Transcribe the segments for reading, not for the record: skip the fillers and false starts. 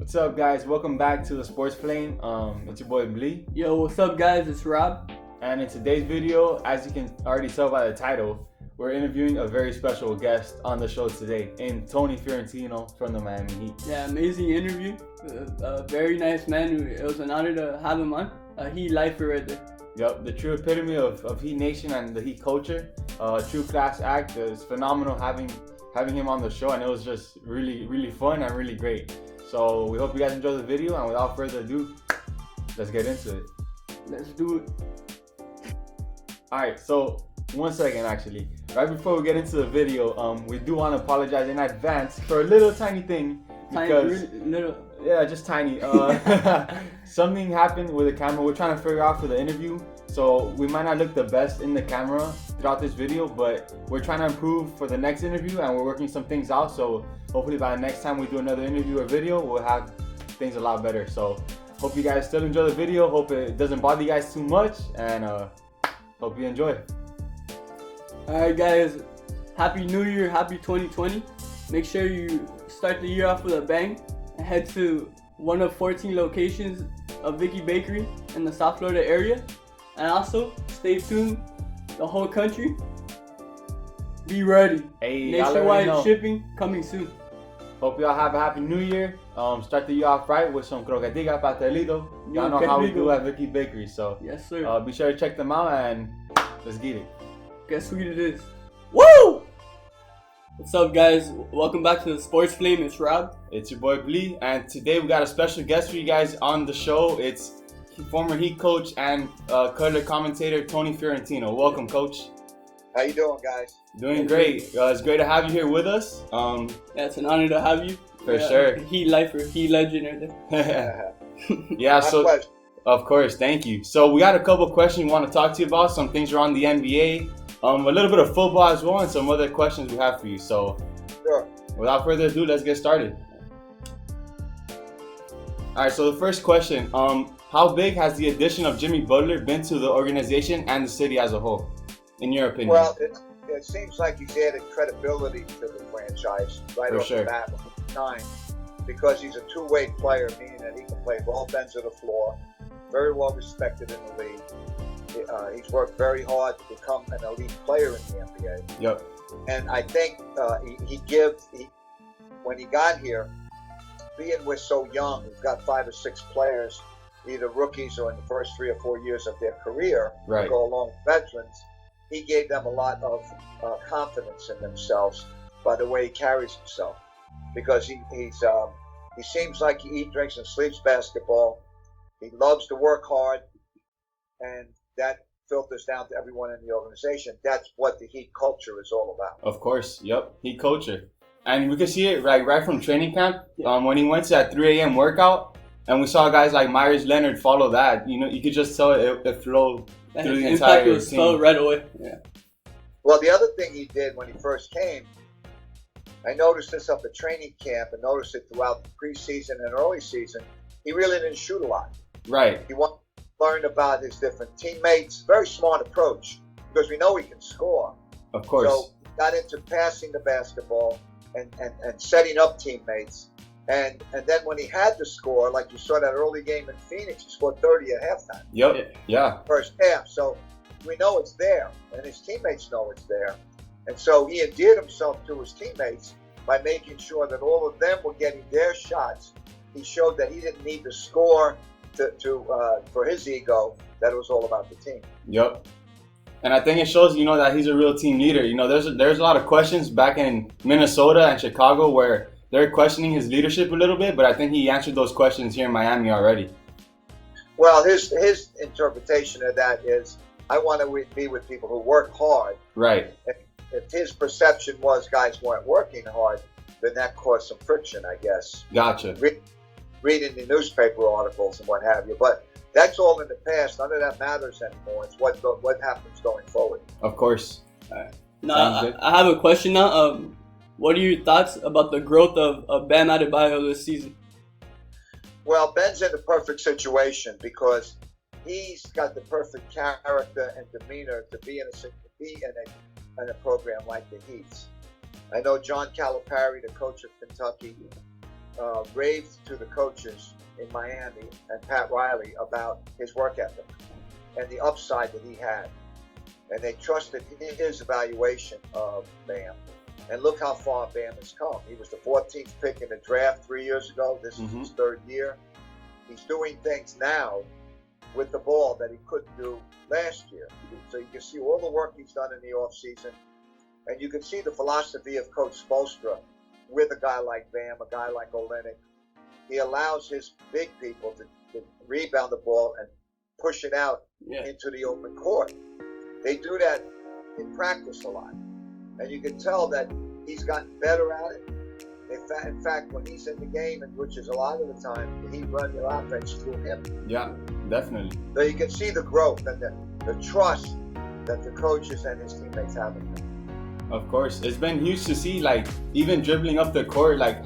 What's up, guys? Welcome back to the Sports Flame. It's your boy Blee. Yo, what's up, guys? It's Rob. And in today's video, as you can already tell by the title, we're interviewing a very special guest on the show today, in Tony Fiorentino from the Miami Heat. Yeah, amazing interview. A very nice man. It was an honor to have him on. Heat lifer right there. Yep, the true epitome of Heat Nation and the Heat culture. True class act. It's phenomenal having him on the show, and it was just really fun and really great. So we hope you guys enjoy the video, and without further ado, let's get into it. Let's do it. Alright, so 1 second actually. Right before we get into the video, we do want to apologize in advance for a little tiny thing. Because, yeah, just tiny. Something happened with the camera. We're trying to figure out for the interview. So we might not look the best in the camera throughout this video, but we're trying to improve for the next interview, and we're working some things out. So hopefully by the next time we do another interview or video, we'll have things a lot better. So hope you guys still enjoy the video. Hope it doesn't bother you guys too much, and hope you enjoy. Alright, guys. Happy New Year. Happy 2020. Make sure you start the year off with a bang and head to one of 14 locations of Vicky Bakery in the South Florida area. And also, stay tuned, the whole country. Be ready. Hey, nationwide shipping coming soon. Hope y'all have a happy new year. Start the year off right with some croquetica pastelito. Y'all know how we do at Vicky Bakery, so yes, sir. Be sure to check them out, and let's get it. Guess who it is? Woo! What's up, guys? Welcome back to the Sports Flame. It's Rob. It's your boy Blee, and today we got a special guest for you guys on the show. It's former Heat coach and color commentator Tony Fiorentino. Welcome, Coach. How you doing, guys? Doing great. It's great to have you here with us. Yeah, it's an honor to have you. For sure. Heat lifer, Heat legend right there. Yeah, My so pleasure. Of course, thank you. So we got a couple questions we want to talk to you about. Some things around the NBA, a little bit of football as well, and some other questions we have for you. So Sure. without further ado, let's get started. All right, so the first question, how big has the addition of Jimmy Butler been to the organization and the city as a whole, in your opinion? Well, it seems like he's added credibility to the franchise right For off sure. the bat with time, because he's a two-way player, meaning that he can play both ends of the floor, very well respected in the league. He's worked very hard to become an elite player in the NBA. Yep. And I think when he got here, being we're so young, we've got 5 or 6 players, either rookies or in the first 3 or 4 years of their career, Right. go along with veterans. He gave them a lot of confidence in themselves by the way he carries himself, because he seems like he eats, drinks, and sleeps basketball. He loves to work hard, and that filters down to everyone in the organization. That's what the Heat culture is all about. Of course, yep. Heat culture. And we could see it right from training camp, when he went to that 3 a.m. workout, and we saw guys like Myers Leonard follow that. You know, you could just tell it flowed through the entire was team. felt right away. Yeah. Well, the other thing he did when he first came, I noticed this up at training camp and noticed it throughout the preseason and early season, he really didn't shoot a lot. Right. He wanted to learn about his different teammates. Very smart approach, because we know he can score. Of course. So got into passing the basketball and setting up teammates. And then when he had to score, like you saw that early game in Phoenix, he scored 30 at halftime. Yep. Yeah. First half. So we know it's there, and his teammates know it's there. And so he endeared himself to his teammates by making sure that all of them were getting their shots. He showed that he didn't need to score for his ego, that it was all about the team. Yep. And I think it shows, that he's a real team leader. There's a lot of questions back in Minnesota and Chicago where they're questioning his leadership a little bit, but I think he answered those questions here in Miami already. Well, his interpretation of that is, I want to be with people who work hard. Right. If his perception was guys weren't working hard, then that caused some friction, I guess. Gotcha. Reading the newspaper articles and what have you. But that's all in the past. None of that matters anymore. It's what happens going forward. Of course. Now, I have a question now. What are your thoughts about the growth of Bam Adebayo this season? Well, Ben's in the perfect situation because he's got the perfect character and demeanor to be in a program like the Heat's. I know John Calipari, the coach of Kentucky, raved to the coaches in Miami and Pat Riley about his work ethic and the upside that he had. And they trusted his evaluation of Bam. And look how far Bam has come. He was the 14th pick in the draft 3 years ago. This is his third year. He's doing things now with the ball that he couldn't do last year. So you can see all the work he's done in the offseason. And you can see the philosophy of Coach Spoelstra with a guy like Bam, a guy like Olynyk. He allows his big people to rebound the ball and push it out into the open court. They do that in practice a lot. And you can tell that he's gotten better at it. In fact, when he's in the game, which is a lot of the time, he runs the offense through him. Yeah, definitely. So you can see the growth and the trust that the coaches and his teammates have in him. Of course. It's been huge to see, like, even dribbling up the court, like,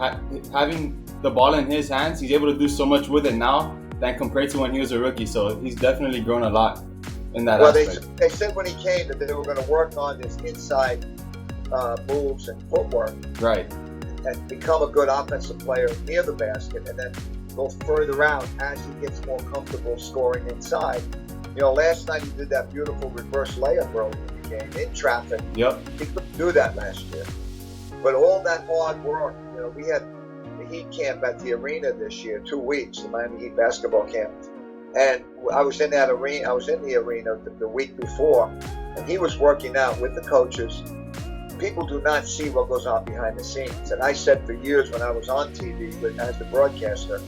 having the ball in his hands, he's able to do so much with it now than compared to when he was a rookie. So he's definitely grown a lot in that aspect. They said when he came that they were going to work on his inside moves and footwork. Right. And become a good offensive player near the basket and then go further out as he gets more comfortable scoring inside. You know, last night he did that beautiful reverse layup early in the game in traffic. Yep. He couldn't do that last year. But all that hard work, you know, we had the Heat camp at the arena this year, 2 weeks, the Miami Heat basketball camp. And I was in that arena, the week before, and he was working out with the coaches. People do not see what goes on behind the scenes. And I said for years when I was on TV as the broadcaster,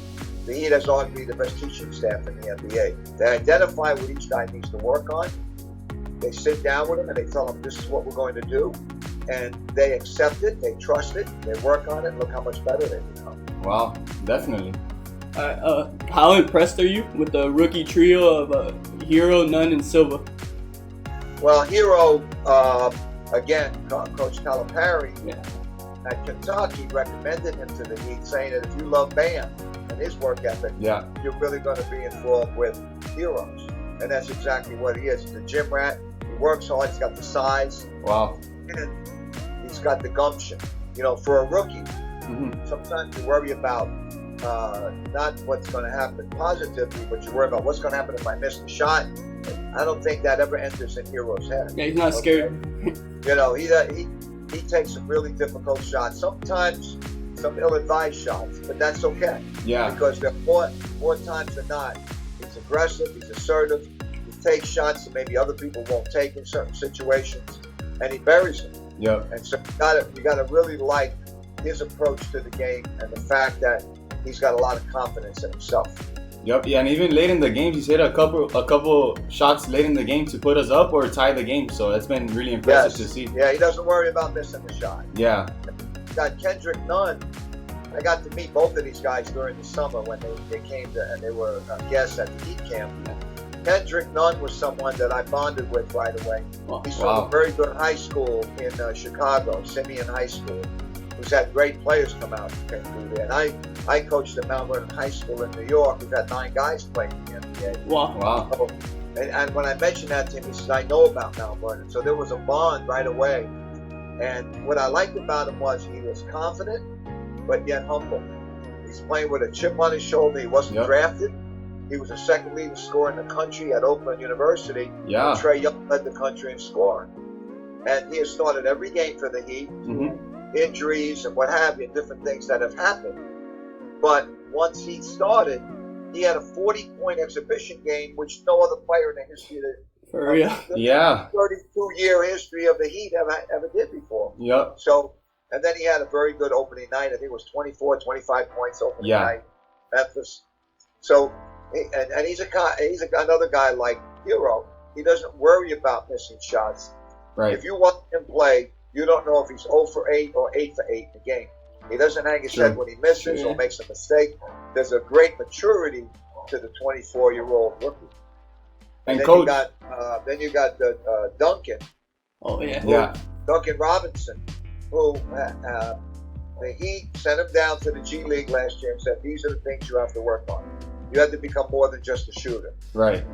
the Heat has arguably the best teaching staff in the NBA. They identify what each guy needs to work on. They sit down with him and they tell him this is what we're going to do. And they accept it, they trust it, they work on it. Look how much better they become. Wow, definitely. How impressed are you with the rookie trio of Hero, Nunn, and Silva? Well, Hero, again, Coach Calipari at Kentucky recommended him to the Heat, saying that if you love Bam and his work ethic, you're really going to be involved with Heroes. And that's exactly what he is. He's a gym rat. He works hard. He's got the size. Wow. And he's got the gumption. You know, for a rookie, sometimes you worry about not what's going to happen positively, but you worry about what's going to happen if I miss the shot. I don't think that ever enters in Hero's head. Yeah, he's not scared. You know, he takes some really difficult shots. Sometimes some ill-advised shots, but that's okay. Yeah. Because there are more times than not, he's aggressive, he's assertive, he takes shots that maybe other people won't take in certain situations, and he buries them. Yeah. And so you gotta really like his approach to the game and the fact that he's got a lot of confidence in himself. Yep, yeah, and even late in the games, he's hit a couple shots late in the game to put us up or tie the game. So that's been really impressive to see. Yeah, he doesn't worry about missing the shot. Yeah. Got Kendrick Nunn. I got to meet both of these guys during the summer when they came to, and they were guests at the Heat camp. Kendrick Nunn was someone that I bonded with right away. He's from a very good high school in Chicago, Simeon High School, who's had great players come out and came through there. And I coached at Mount Vernon High School in New York. We've had 9 guys playing in the NBA. Wow. So, and when I mentioned that to him, he said, I know about Mount Vernon. So there was a bond right away. And what I liked about him was he was confident, but yet humble. He's playing with a chip on his shoulder. He wasn't drafted. He was the second leading scorer in the country at Oakland University. Yeah. Trey Young led the country in scoring. And he has started every game for the Heat. Injuries and what have you, different things that have happened. But once he started, he had a 40-point exhibition game, which no other player in the history of the 32-year history of the Heat ever did before. Yep. So, and then he had a very good opening night. I think it was 24, 25 points opening night, Memphis. So, and he's another guy like Hero. He doesn't worry about missing shots. Right. If you watch him play, you don't know if he's 0 for 8 or 8 for 8 in the game. He doesn't hang his head when he misses or makes a mistake. There's a great maturity to the 24-year-old rookie. And then Coach, you got Duncan. Oh yeah. Duncan Robinson, who the Heat sent him down to the G League last year and said, these are the things you have to work on. You have to become more than just a shooter. Right.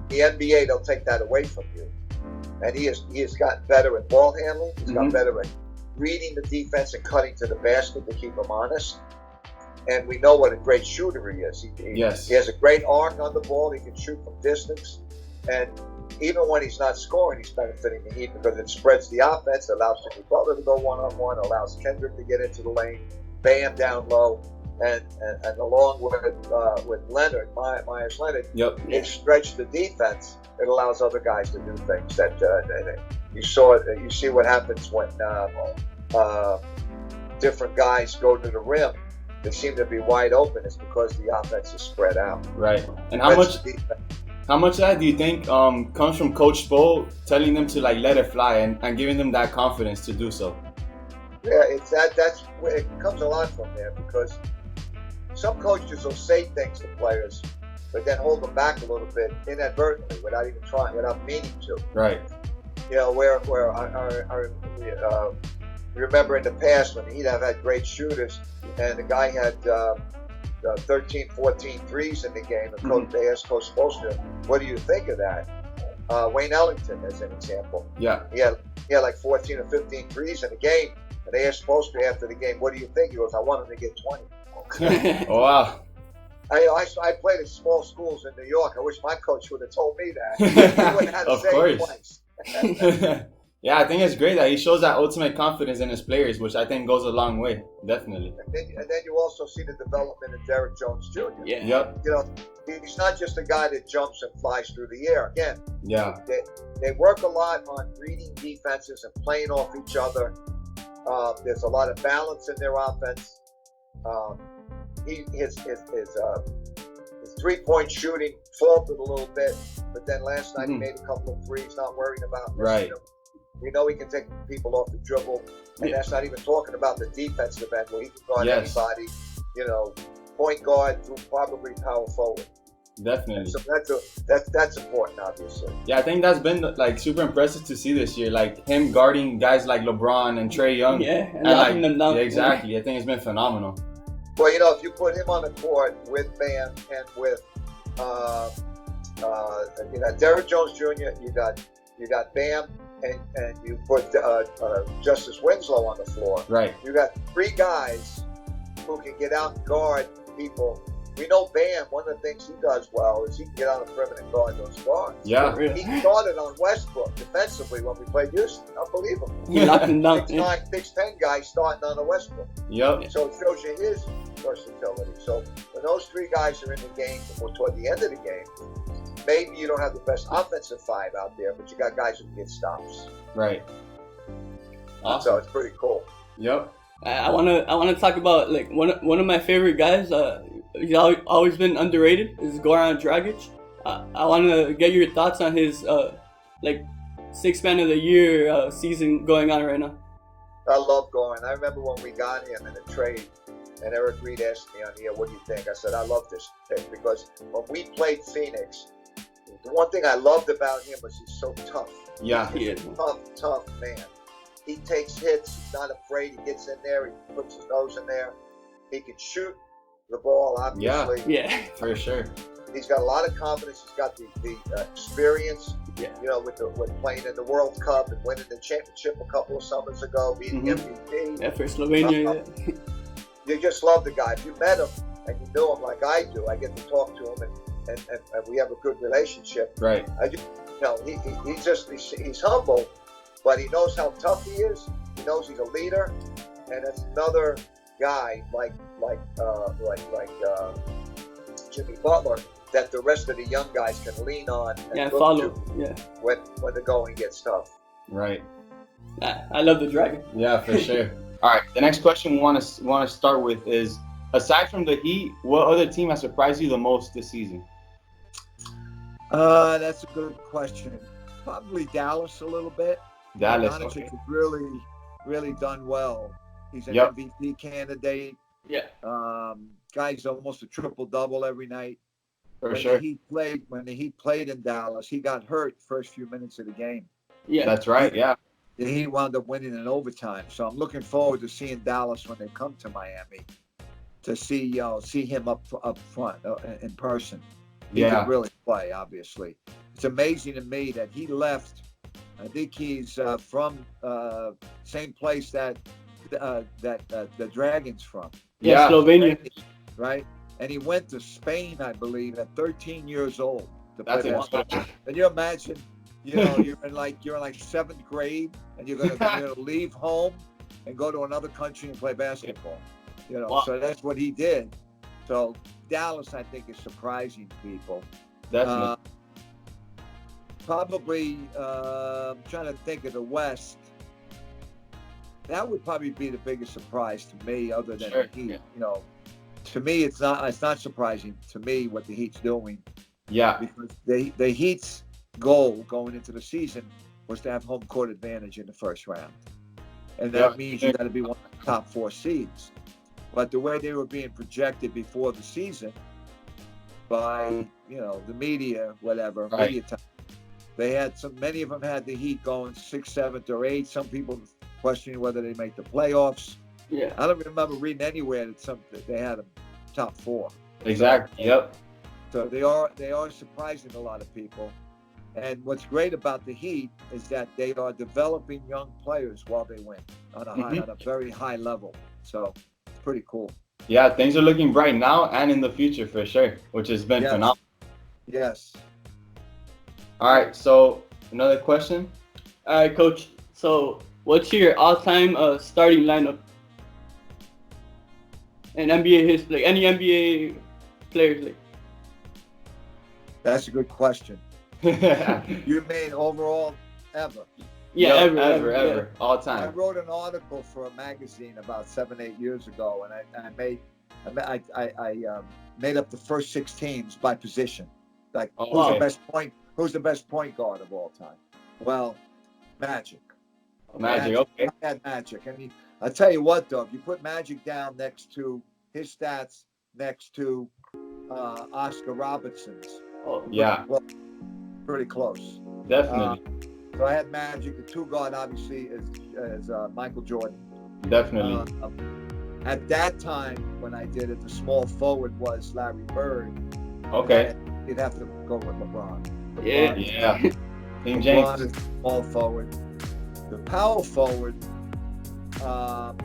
The NBA, they'll take that away from you. And he has gotten better at ball handling. He's gotten better at reading the defense and cutting to the basket to keep them honest. and we know what a great shooter he is. He has a great arc on the ball. He can shoot from distance, and even when he's not scoring, he's benefiting the Heat because it spreads the offense, allows Jimmy Butler to go one-on-one, allows Kendrick to get into the lane, Bam down low, and along with Leonard, Myers Leonard, it stretched the defense. It allows other guys to do things that you see what happens when different guys go to the rim. They seem to be wide open. It's because the offense is spread out. Right. And how much of that do you think comes from Coach Spo telling them to let it fly and giving them that confidence to do so? Yeah, that's where it comes a lot from there, because some coaches will say things to players, but then hold them back a little bit inadvertently, without even trying, without meaning to. Right. Where remember in the past when he'd have had great shooters, and the guy had 13, 14 threes in the game, and they asked Coach Spoelstra, what do you think of that? Wayne Ellington, as an example. Yeah. He had like 14 or 15 threes in the game, and they asked Spoelstra after the game, what do you think? He goes, I want him to get 20. Oh, wow. I played at small schools in New York. I wish my coach would have told me that. He wouldn't have had to say it twice. Yeah, I think it's great that he shows that ultimate confidence in his players, which I think goes a long way, definitely. And then you also see the development of Derrick Jones Jr. Yeah. Yep. He's not just a guy that jumps and flies through the air. Again, yeah, they work a lot on reading defenses and playing off each other. There's a lot of balance in their offense. His three-point shooting faltered a little bit, but then last night he made a couple of threes, not worrying about missing them. We know he can take people off the dribble, and that's not even talking about the defensive end where he can guard anybody, point guard through probably power forward. Definitely. So that's important, obviously. Yeah, I think that's been super impressive to see this year, him guarding guys like LeBron and Trae Young. Yeah, and knocking them down. Yeah, exactly. I think it's been phenomenal. Well, if you put him on the court with Bam and with Derrick Jones Jr., you got Bam, and you put Justice Winslow on the floor. Right. You got three guys who can get out and guard people. We know Bam, one of the things he does well is he can get on the perimeter and guard those guards. Yeah. He started on Westbrook defensively when we played Houston. Unbelievable. He knocked him down. 6'9", 6'10" guy starting on the Westbrook. Yep. So it shows you his versatility. So when those three guys are in the game, or toward the end of the game, maybe you don't have the best offensive five out there, but you got guys who can get stops. Right. Awesome. So it's pretty cool. Yep. I wanna talk about one of my favorite guys. He's always been underrated. Is Goran Dragic. I want to get your thoughts on his Sixth Man of the Year season going on right now. I love Goran. I remember when we got him in a trade, and Eric Reed asked me on here, "What do you think?" I said, "I love this pick because when we played Phoenix, the one thing I loved about him was he's so tough. Yeah, he's a tough man. He takes hits. He's not afraid. He gets in there. He puts his nose in there. He can shoot the ball, obviously. Yeah, for sure. He's got a lot of confidence. He's got the experience. Yeah. With playing in the World Cup and winning the championship a couple of summers ago, being MVP. Yeah, for Slovenia. You just love the guy. If you met him and you knew him like I do, I get to talk to him and we have a good relationship. Right. He's humble, but he knows how tough he is. He knows he's a leader, and it's another guy like Jimmy Butler that the rest of the young guys can lean on and follow. When the going gets tough. Right. I love the Dragon. Yeah, for sure. All right. The next question we want to start with is: aside from the Heat, what other team has surprised you the most this season? That's a good question. Probably Dallas a little bit. Dallas has really done well. He's an MVP candidate. Yeah. Guy's almost a triple-double every night. For sure. When the Heat played in Dallas, he got hurt first few minutes of the game. Yeah. That's right, yeah. He wound up winning in overtime. So I'm looking forward to seeing Dallas when they come to Miami to see him up front in person. He can really play, obviously. It's amazing to me that he left. I think he's from same place that the Dragons from. Yeah, Slovenia. right? And he went to Spain, I believe, at 13 years old to play That's basketball. incredible. Can you imagine? You're in like 7th grade, and you're gonna leave home and go to another country and play basketball. Wow. So that's what he did. So Dallas, I think, is surprising people. Definitely. Probably, I'm trying to think of the West. That would probably be the biggest surprise to me, other than the Heat. Yeah. To me, it's not surprising to me what the Heat's doing. Yeah. Because the Heat's goal going into the season was to have home court advantage in the first round, and that means you got to be one of the top 4 seeds. But the way they were being projected before the season by the media, whatever media time, they had many of them had the Heat going 6th, 7th, or 8th. Some people questioning whether they make the playoffs. Yeah, I don't remember reading anywhere that they had them top 4. Exactly. Yep. So they are surprising a lot of people. And what's great about the Heat is that they are developing young players while they win on a very high level. So it's pretty cool. Yeah, things are looking bright now and in the future for sure, which has been phenomenal. Yes. All right, so another question. All right, Coach. So what's your all-time starting lineup in NBA history? Like any NBA players? Like, that's a good question. You mean overall ever? Yeah, ever, all time. I wrote an article for a magazine about 7-8 years ago, and I made up the first 6 teams by position. Like who's the best point guard of all time? Well, Magic. Okay. I had Magic. I mean, I'll tell you what though, if you put Magic down next to his stats next to Oscar Robertson's. Yeah. Well, pretty close. Definitely. So I had Magic. The 2 guard obviously is Michael Jordan. Definitely. At that time when I did it, the small forward was Larry Bird. Okay. You'd have to go with LeBron. Yeah. King James. LeBron is the small forward. The power forward.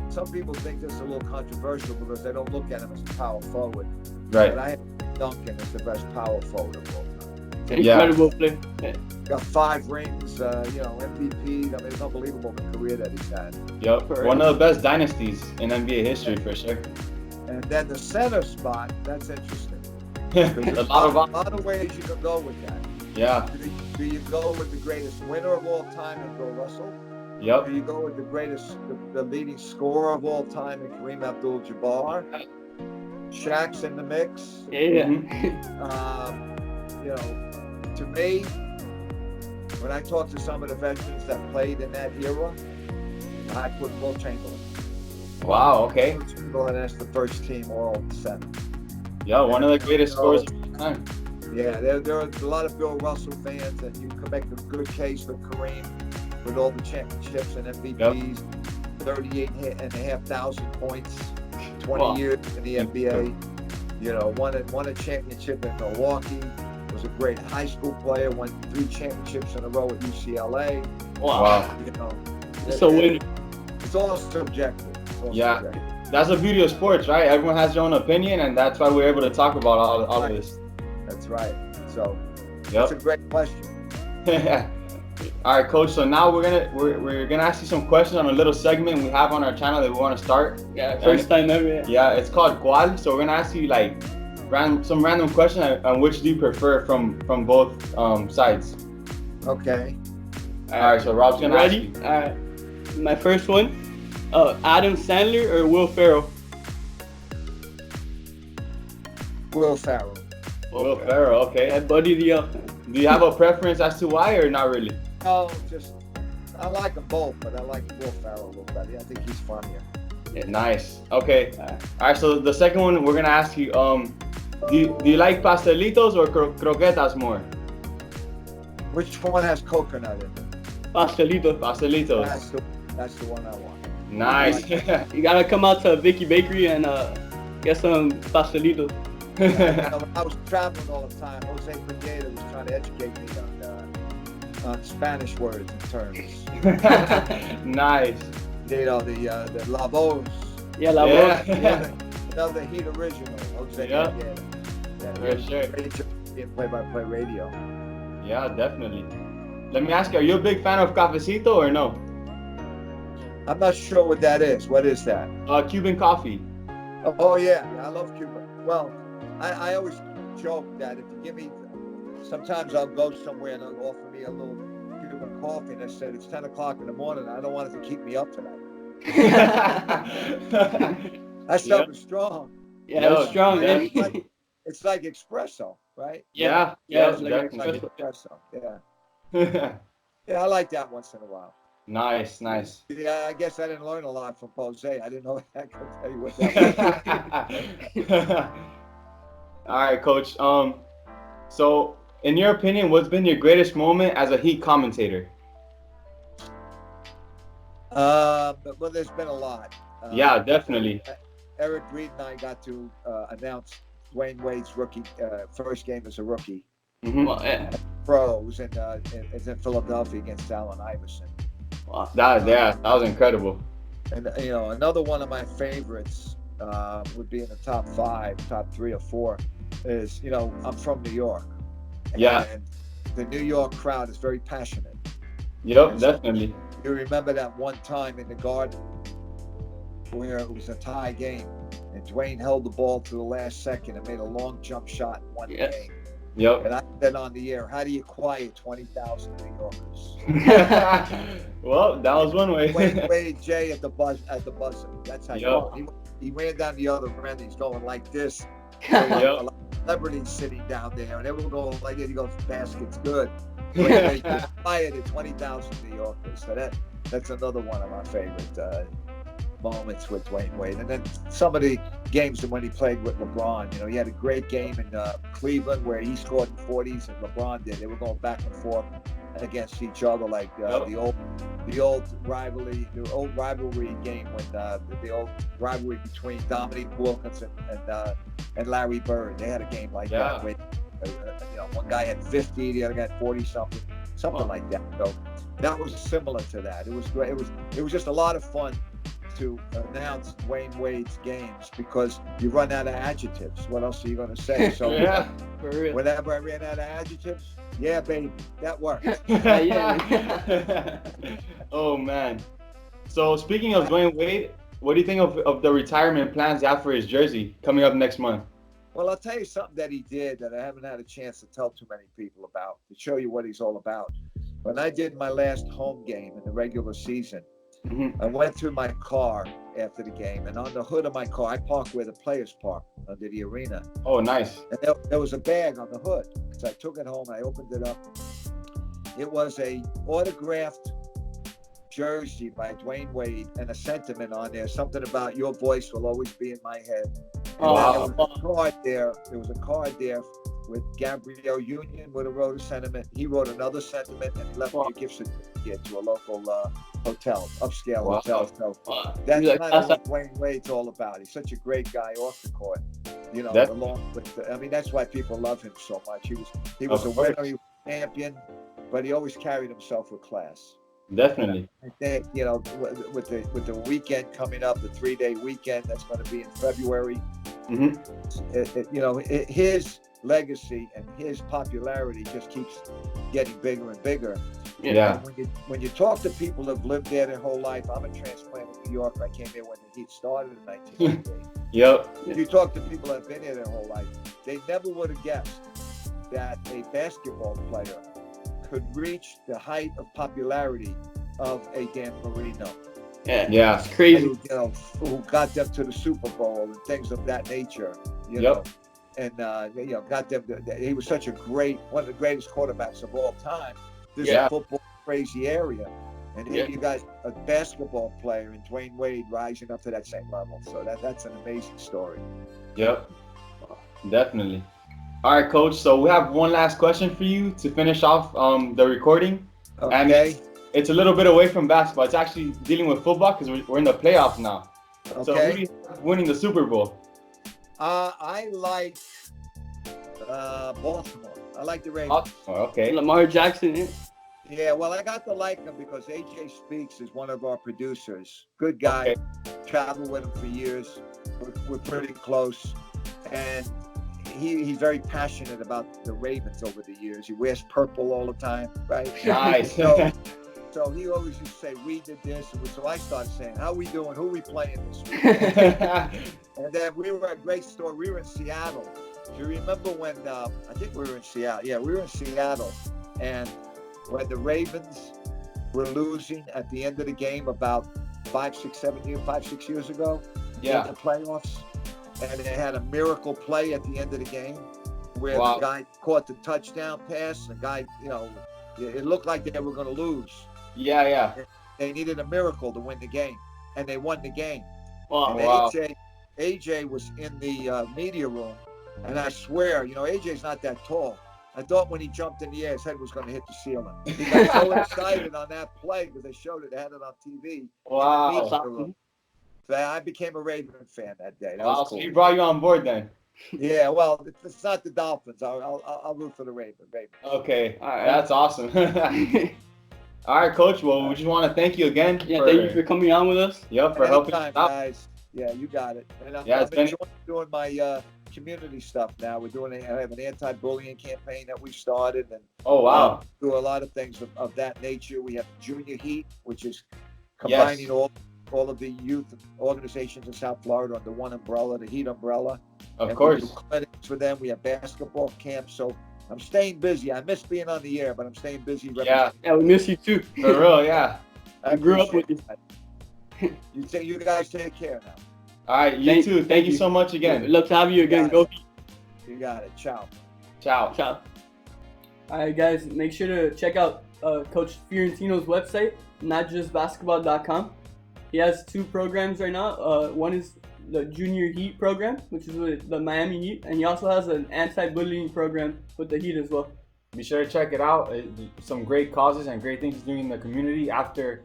Some people think this is a little controversial because they don't look at him as a power forward. Right. But I have Duncan as the best power forward of all time. Incredible player. Got 5 rings, MVP. I mean, it's unbelievable the career that he's had. Yep. One of the best dynasties in NBA history for sure. And then the center spot, that's interesting. A lot of ways you can go with that. Yeah. Do you go with the greatest winner of all time and Bill Russell? Yep. Do you go with the leading scorer of all time and Kareem Abdul-Jabbar? Shaq's in the mix. Yeah. To me, when I talk to some of the veterans that played in that era, I put Will Chamberlain. Wow, okay. Will Chamberlain as the first team all center. Yeah, one of the greatest scorers of all time. Yeah, there are a lot of Bill Russell fans, and you can make a good case for Kareem with all the championships and MVPs, 38,500 points, 20 years in the NBA. Won a championship in Milwaukee. Was a great high school player. Won 3 championships in a row at UCLA. Wow. It's a win. It's all subjective. That's the beauty of sports, right? Everyone has their own opinion, and that's why we're able to talk about all of this. That's right. So that's a great question. All right, Coach. So now we're gonna ask you some questions on a little segment we have on our channel that we want to start. Yeah, first time ever. Yeah, it's called Qual. So we're gonna ask you like some random question on which do you prefer from both sides. Okay. All right. So Rob's gonna ask you. All right. My first one. Adam Sandler or Will Ferrell? Will Ferrell. Will Ferrell. Okay. Yeah, Buddy the Elf. Do you have a preference as to why or not really? No, I like them both, but I like Will Ferrell a little better. I think he's funnier. Yeah, nice. Okay. All right. So the second one we're gonna ask you. Do you like pastelitos or croquetas more? Which one has coconut in it? Pastelitos. That's the one I want. Nice. You gotta come out to Vicky Bakery and get some pastelitos. I was traveling all the time. Jose Pineda was trying to educate me on Spanish words and terms. Nice. The lavos. Yeah, lavos. Yeah. another Heat original. Jose. Yeah. Yeah. For sure. In play-by-play radio. Yeah, definitely. Let me ask you, are you a big fan of cafecito or no? I'm not sure what that is. What is that? Cuban coffee. Oh yeah, I love Cuba. Well, I always joke that if you give me, sometimes I'll go somewhere and they'll offer me a little Cuban coffee, and I said it's 10 o'clock in the morning. I don't want it to keep me up tonight. That's something strong. Yeah, it's strong. It's like espresso, right? Yeah, it's like definitely. Espresso. Yeah. Yeah, I like that once in a while. Nice. Yeah, I guess I didn't learn a lot from Jose. I didn't know I could tell you what that was. All right, Coach. So in your opinion, what's been your greatest moment as a Heat commentator? Well, there's been a lot. Yeah, definitely. Eric Reed and I got to announce Dwayne Wade's first game as a rookie. Mm-hmm. Pros in Philadelphia against Allen Iverson. Wow. That was incredible. And another one of my favorites would be in the top 3 or 4 is, I'm from New York. And the New York crowd is very passionate. Yep, definitely. You remember that one time in the Garden where it was a tie game and Dwayne held the ball to the last second and made a long jump shot and won the game. Yep. And I said on the air, how do you quiet 20,000 New Yorkers? Well, that was one way. Wade J at the buzzer. That's how you know. He ran down the other end. He's going like this. A lot of celebrities sitting down there, and everyone going like this. He goes, basket's good. Wade quiet at 20,000 New Yorkers. So that's another one of my favorite moments with Dwayne Wade. And then some of the games when he played with LeBron, he had a great game in Cleveland where he scored in 40s and LeBron did. They were going back and forth against each other like the old rivalry game when the old rivalry between Dominique Wilkins and Larry Bird. They had a game like that where one guy had 50, the other guy had 40 something like that. So that was similar to that. It was great. It was just a lot of fun to announce Dwayne Wade's games because you run out of adjectives. What else are you going to say? So for real. Whenever I ran out of adjectives, yeah, baby, that worked. Oh man. So speaking of Dwayne Wade, what do you think of the retirement plans you have for his jersey coming up next month? Well, I'll tell you something that he did that I haven't had a chance to tell too many people about, to show you what he's all about. When I did my last home game in the regular season, I went through my car after the game, and on the hood of my car, I parked where the players park under the arena. Oh, nice. And there was a bag on the hood. So I took it home, I opened it up. It was a autographed jersey by Dwayne Wade and a sentiment on there, something about your voice will always be in my head. Wow. There was a card there. There was a card there with Gabrielle Union would have wrote a sentiment. He wrote another sentiment and he left me a gift certificate to a local hotel, upscale hotel. So that's kind of what Dwayne Wade's all about. He's such a great guy off the court. Along with that's why people love him so much. He was a winner, he was a champion, but he always carried himself with class. Definitely. I think, with the weekend coming up, the 3-day weekend that's going to be in February, his legacy and his popularity just keeps getting bigger and bigger. Yeah. And when you talk to people who've lived there their whole life, I'm a transplant in New York. I came there when the Heat started in 1998. Yep. If you talk to people that have been here their whole life, they never would have guessed that a basketball player could reach the height of popularity of a Dan Marino. Yeah. It's crazy. Who got them to the Super Bowl and things of that nature. You know, and got them. He was such one of the greatest quarterbacks of all time. This is a football crazy area, and here you got a basketball player in Dwayne Wade rising up to that same level. So that's an amazing story. Yep, definitely. All right, Coach. So we have one last question for you to finish off the recording. Okay. And it's a little bit away from basketball. It's actually dealing with football because we're in the playoffs now. Okay. So who do you have winning the Super Bowl? I like Baltimore. I like the Ravens. Oh, okay. Lamar Jackson. Yeah, well, I got to like him because AJ Speaks is one of our producers. Good guy. Okay. Traveled with him for years. we're pretty close, and he's very passionate about the Ravens over the years. He wears purple all the time, right? Nice. So he always used to say, we did this. So I started saying, how we doing? Who we playing this week? And then we were at a great store. We were in Seattle. Do you remember when, I think we were in Seattle. Yeah, we were in Seattle. And when the Ravens were losing at the end of the game about 5, 6 years ago. Yeah. In the playoffs. And they had a miracle play at the end of the game where Wow. the guy caught the touchdown pass. The guy, it looked like they were going to lose. Yeah. They needed a miracle to win the game, and they won the game. Wow. And AJ was in the media room, and I swear, AJ's not that tall. I thought when he jumped in the air, his head was going to hit the ceiling. He got so excited on that play because they showed it, they had it on TV. Wow. So I became a Raven fan that day. That Wow, was cool. so he brought you on board then. Yeah, well, it's not the Dolphins. I'll root for the Ravens. Okay, All right. that's awesome. All right, Coach. Well, we just want to thank you again. Yeah, thank you for coming on with us. Yep, for helping us us out. guys. Yeah, you got it. And I'm Yeah, enjoying doing my community stuff now. I have an anti-bullying campaign that we started, and Oh, wow. do a lot of things of that nature. We have Junior Heat, which is combining all of the youth organizations in South Florida under one umbrella, the Heat umbrella. Of And course. we do clinics for them. We have basketball camps. So I'm staying busy. I miss being on the air, but I'm staying busy. Yeah. Yeah, we miss you too. For real, yeah. I grew up with you. You guys take care now. All right, you too. Thank you so much We'd again. love to have you again. Go. You got it. Ciao. Ciao. Ciao. All right, guys, make sure to check out Coach Fiorentino's website, notjustbasketball.com. He has 2 programs right now. One is the Junior Heat program, which is with the Miami Heat, and he also has an anti-bullying program with the Heat as well. Be sure to check it out. Some great causes and great things he's doing in the community after,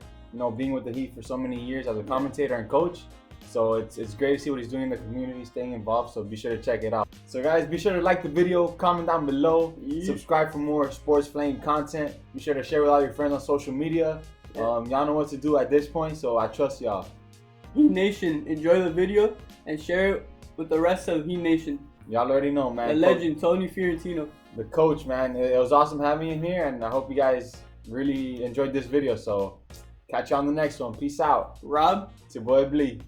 being with the Heat for so many years as a commentator and coach. So it's great to see what he's doing in the community, staying involved. So be sure to check it out. So guys, be sure to like the video, comment down below, subscribe for more Sports Flame content. Be sure to share with all your friends on social media. Y'all know what to do at this point, so I trust y'all. Heat Nation, enjoy the video and share it with the rest of Heat Nation. Y'all already know, man. The legend, Tony Fiorentino. The coach, man. It was awesome having you in here, and I hope you guys really enjoyed this video. So catch you on the next one. Peace out. Rob. It's your boy Blee.